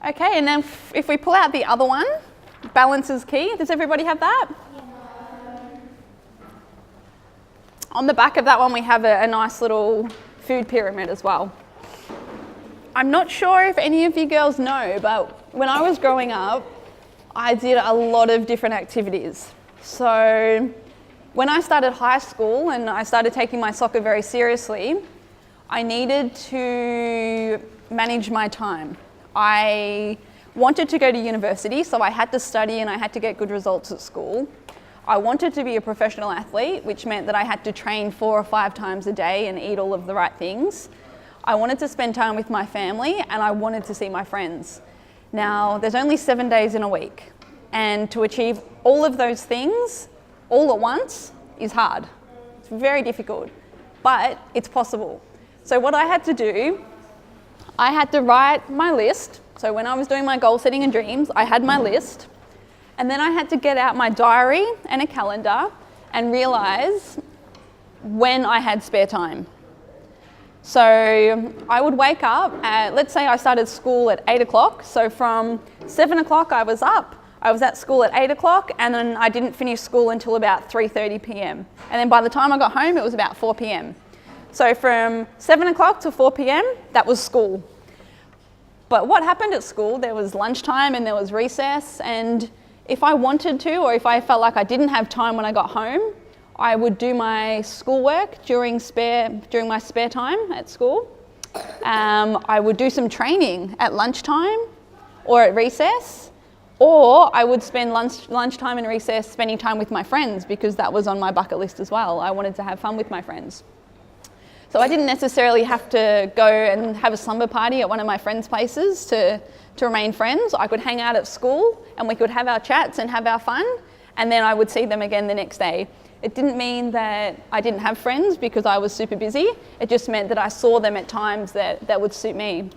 Okay, and then if we pull out the other one, balance is key. Does everybody have that? Yeah. On the back of that one, we have a nice little food pyramid as well. I'm not sure if any of you girls know, but when I was growing up, I did a lot of different activities. So when I started high school and I started taking my soccer very seriously, I needed to manage my time. I wanted to go to university, so I had to study and I had to get good results at school. I wanted to be a professional athlete, which meant that I had to train 4 or 5 times a day and eat all of the right things. I wanted to spend time with my family and I wanted to see my friends. Now, there's only 7 days in a week, and to achieve all of those things all at once is hard. It's very difficult, but it's possible. So what I had to do, I had to write my list. So when I was doing my goal setting and dreams, I had my list, and then I had to get out my diary and a calendar and realize when I had spare time. So I would wake up at, let's say I started school at 8 o'clock. So from 7 o'clock I was up, I was at school at 8 o'clock, and then I didn't finish school until about 3:30 p.m. And then by the time I got home, it was about 4 p.m. So from 7 o'clock to 4 p.m, that was school. But what happened at school, there was lunchtime and there was recess, and if I wanted to, or if I felt like I didn't have time when I got home, I would do my schoolwork during my spare time at school. I would do some training at lunchtime or at recess, or I would spend lunchtime and recess spending time with my friends, because that was on my bucket list as well. I wanted to have fun with my friends. So I didn't necessarily have to go and have a slumber party at one of my friends' places to remain friends. I could hang out at school and we could have our chats and have our fun, and then I would see them again the next day. It didn't mean that I didn't have friends because I was super busy. It just meant that I saw them at times that would suit me.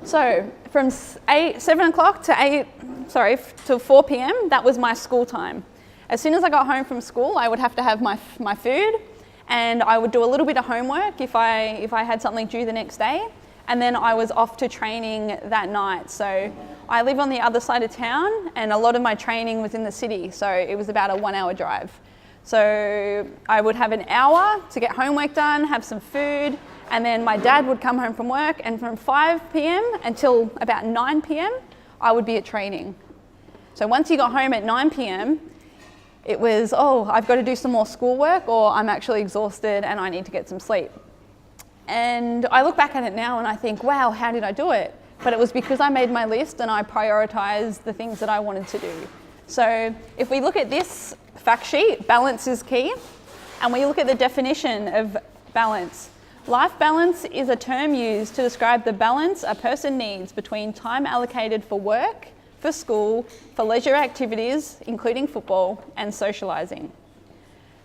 So from 7 o'clock to 4 p.m, that was my school time. As soon as I got home from school, I would have to have my food, and I would do a little bit of homework if I had something due the next day, and then I was off to training that night. So I live on the other side of town, and a lot of my training was in the city, so it was about a 1-hour drive. So I would have an hour to get homework done, have some food, and then my dad would come home from work, and from 5 p.m. until about 9 p.m, I would be at training. So once you got home at 9 p.m, it was, oh, I've got to do some more schoolwork, or I'm actually exhausted and I need to get some sleep. And I look back at it now and I think, wow, how did I do it? But it was because I made my list and I prioritized the things that I wanted to do. So if we look at this fact sheet, balance is key, and we look at the definition of balance. Life balance is a term used to describe the balance a person needs between time allocated for work, for school, for leisure activities, including football, and socialising.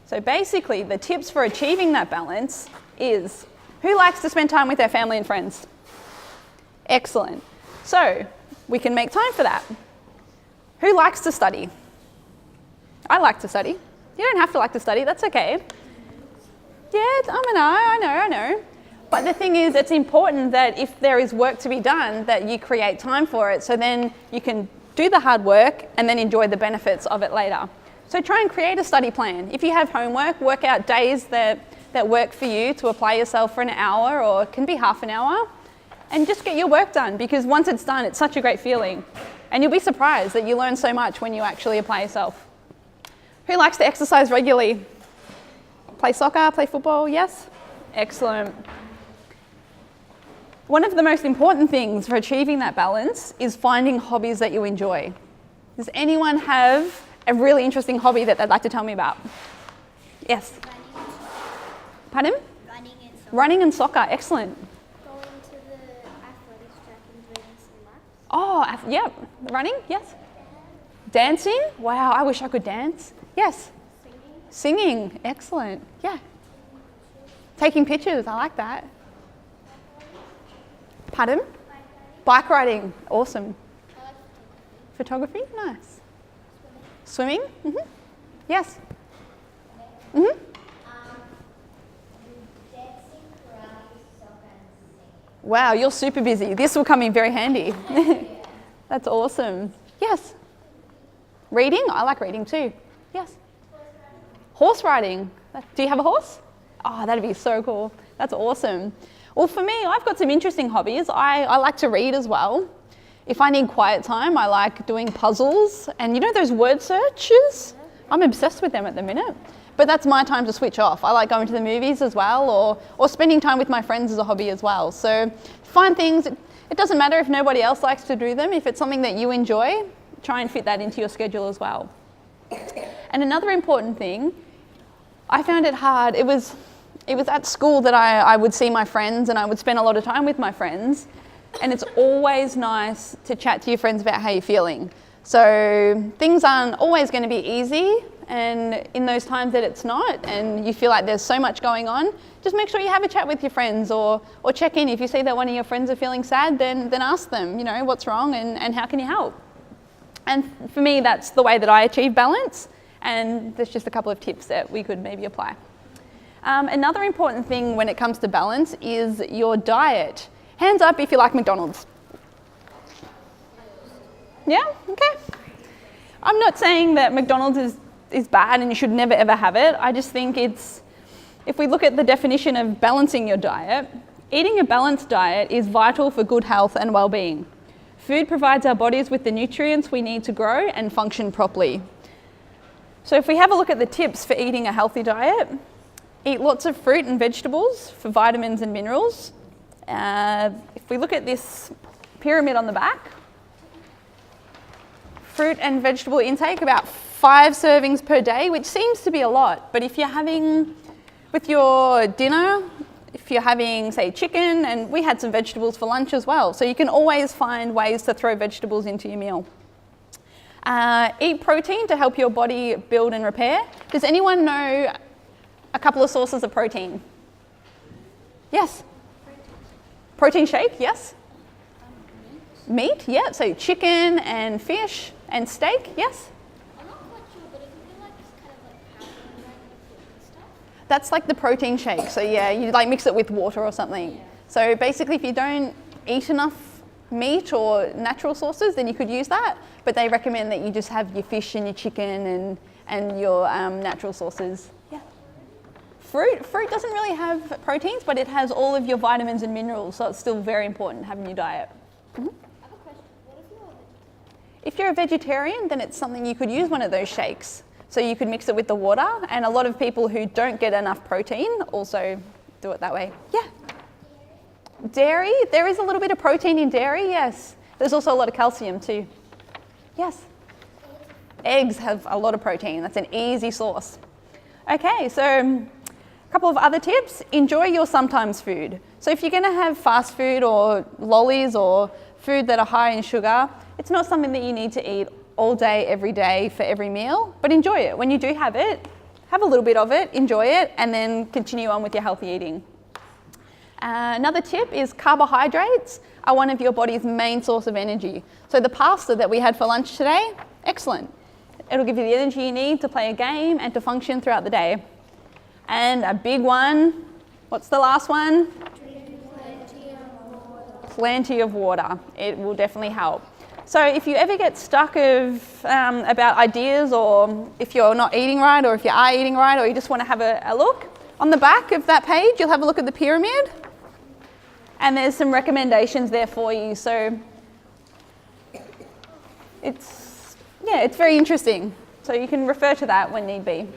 So basically, the tips for achieving that balance is, who likes to spend time with their family and friends? Excellent. So we can make time for that. Who likes to study? I like to study. You don't have to like to study, that's okay. Yeah, I know. But the thing is, it's important that if there is work to be done, that you create time for it, so then you can do the hard work and then enjoy the benefits of it later. So try and create a study plan. If you have homework, work out days that work for you to apply yourself for an hour, or it can be half an hour, and just get your work done, because once it's done, it's such a great feeling. And you'll be surprised that you learn so much when you actually apply yourself. Who likes to exercise regularly? Play soccer, play football, yes? Excellent. One of the most important things for achieving that balance is finding hobbies that you enjoy. Does anyone have a really interesting hobby that they'd like to tell me about? Yes? Pardon? Running and soccer, excellent. Going to the athletics track and doing some laps. Oh, yeah, running, yes. Dancing? Wow, I wish I could dance. Yes. Singing, excellent, yeah. Taking pictures, I like that. Pardon? Bike riding, awesome. Photography, nice. Swimming, yes. Wow, you're super busy. This will come in very handy. That's awesome. Yes. Reading? I like reading too. Yes. Horse riding. Do you have a horse? Oh, that'd be so cool. That's awesome. Well, for me, I've got some interesting hobbies. I like to read as well. If I need quiet time, I like doing puzzles. And you know those word searches? I'm obsessed with them at the minute. But that's my time to switch off. I like going to the movies as well, or spending time with my friends as a hobby as well. So find things, it doesn't matter if nobody else likes to do them. If it's something that you enjoy, try and fit that into your schedule as well. And another important thing, I found it hard. It was at school that I would see my friends and I would spend a lot of time with my friends. And it's always nice to chat to your friends about how you're feeling. So things aren't always going to be easy, and in those times that it's not and you feel like there's so much going on, just make sure you have a chat with your friends or check in. If you see that one of your friends are feeling sad, then ask them, you know, what's wrong and how can you help? And for me, that's the way that I achieve balance, and there's just a couple of tips that we could maybe apply. Another important thing when it comes to balance is your diet. Hands up if you like McDonald's. Yeah? Okay. I'm not saying that McDonald's is bad and you should never ever have it. I just think if we look at the definition of balancing your diet, eating a balanced diet is vital for good health and well-being. Food provides our bodies with the nutrients we need to grow and function properly. So if we have a look at the tips for eating a healthy diet, eat lots of fruit and vegetables for vitamins and minerals. If we look at this pyramid on the back, fruit and vegetable intake, about 5 servings per day, which seems to be a lot. But if you're having, with your dinner, if you're having, say, chicken, and we had some vegetables for lunch as well. So you can always find ways to throw vegetables into your meal. Eat protein to help your body build and repair. Does anyone know a couple of sources of protein? Yes? Protein shake, yes? Meat, yeah. So chicken and fish and steak, yes? I'm not quite sure, but if you feel like it's kind of like powder and stuff. That's like the protein shake. So yeah, you like mix it with water or something. Yeah. So basically if you don't eat enough meat or natural sources, then you could use that. But they recommend that you just have your fish and your chicken and your natural sources. Yeah. Fruit doesn't really have proteins, but it has all of your vitamins and minerals, so it's still very important to have in your diet. Mm-hmm. I have a question. What if you're a vegetarian? If you're a vegetarian, then it's something you could use one of those shakes. So you could mix it with the water, and a lot of people who don't get enough protein also do it that way. Yeah. Dairy, there is a little bit of protein in dairy, yes. There's also a lot of calcium too. Yes. Eggs have a lot of protein. That's an easy source. Okay, so a couple of other tips. Enjoy your sometimes food. So if you're going to have fast food or lollies or food that are high in sugar, it's not something that you need to eat all day, every day for every meal, but enjoy it. When you do have it, have a little bit of it, enjoy it, and then continue on with your healthy eating. Another tip is carbohydrates are one of your body's main source of energy. So the pasta that we had for lunch today, excellent. It'll give you the energy you need to play a game and to function throughout the day. And a big one, what's the last one? Plenty of water. It will definitely help. So if you ever get stuck about ideas, or if you're not eating right, or if you are eating right, or you just want to have a look, on the back of that page, you'll have a look at the pyramid. And there's some recommendations there for you. So it's very interesting. So you can refer to that when need be.